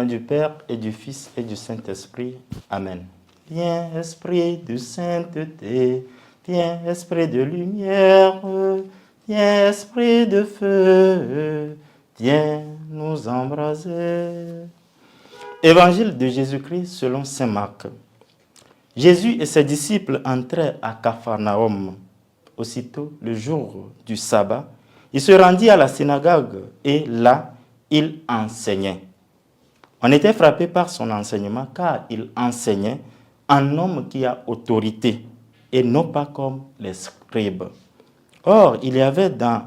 nom du Père et du Fils et du Saint-Esprit. Amen. Viens, Esprit de sainteté, viens, Esprit de lumière, viens, Esprit de feu, viens nous embraser. Évangile de Jésus-Christ selon saint Marc. Jésus et ses disciples entrèrent à Capharnaüm. Aussitôt, le jour du sabbat, il se rendit à la synagogue et là, il enseignait. On était frappé par son enseignement car il enseignait en homme qui a autorité et non pas comme les scribes. Or, il y avait dans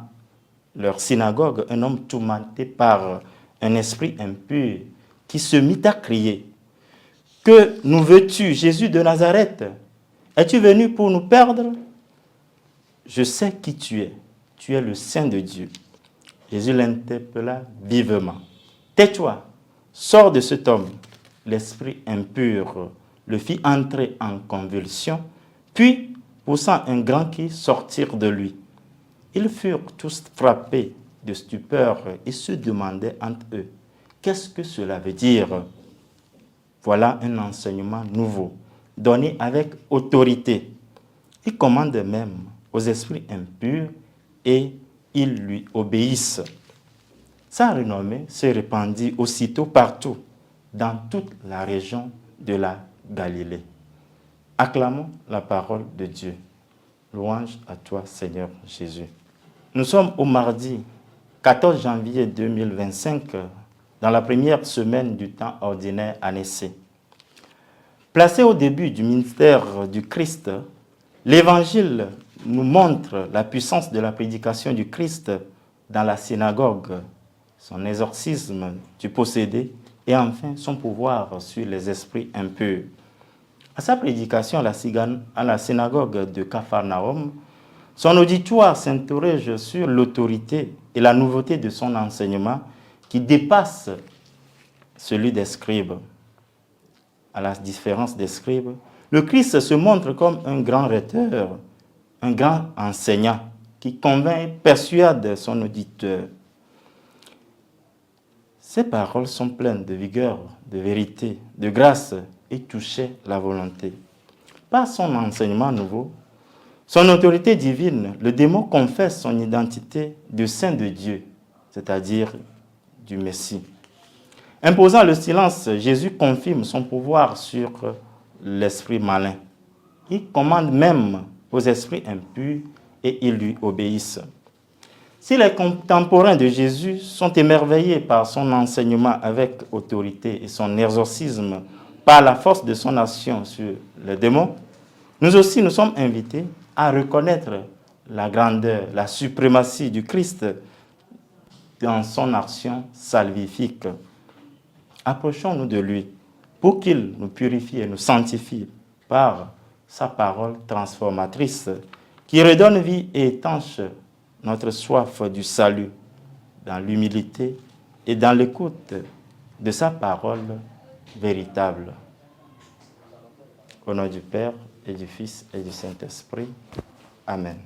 leur synagogue un homme tourmenté par un esprit impur qui se mit à crier. « Que nous veux-tu, Jésus de Nazareth? Es-tu venu pour nous perdre? Je sais qui tu es le Saint de Dieu. » Jésus l'interpella vivement. « Tais-toi, sors de cet homme. » L'esprit impur le fit entrer en convulsion, puis, poussant un grand cri, sortir de lui. Ils furent tous frappés de stupeur et se demandaient entre eux, « Qu'est-ce que cela veut dire ?» Voilà un enseignement nouveau, donné avec autorité. Il commande même aux esprits impurs et ils lui obéissent. Sa renommée se répandit aussitôt partout, dans toute la région de la Galilée. Acclamons la parole de Dieu. Louange à toi, Seigneur Jésus. Nous sommes au mardi 14 janvier 2025, dans la première semaine du temps ordinaire année C. Placé au début du ministère du Christ, l'Évangile nous montre la puissance de la prédication du Christ dans la synagogue, son exorcisme du possédé et enfin son pouvoir sur les esprits impurs. À sa prédication à la synagogue de Capharnaüm, son auditoire s'interroge sur l'autorité et la nouveauté de son enseignement qui dépasse celui des scribes. À la différence des scribes, le Christ se montre comme un grand rhéteur, un grand enseignant qui convainc et persuade son auditeur. Ses paroles sont pleines de vigueur, de vérité, de grâce et touchaient la volonté. Par son enseignement nouveau, son autorité divine, le démon confesse son identité de saint de Dieu, c'est-à-dire du Messie. Imposant le silence, Jésus confirme son pouvoir sur l'esprit malin. Il commande même aux esprits impurs et ils lui obéissent. Si les contemporains de Jésus sont émerveillés par son enseignement avec autorité et son exorcisme par la force de son action sur les démons, nous aussi nous sommes invités à reconnaître la grandeur, la suprématie du Christ dans son action salvifique. Approchons-nous de lui pour qu'il nous purifie et nous sanctifie par sa parole transformatrice qui redonne vie et étanche notre soif du salut dans l'humilité et dans l'écoute de sa parole véritable. Au nom du Père et du Fils et du Saint-Esprit. Amen.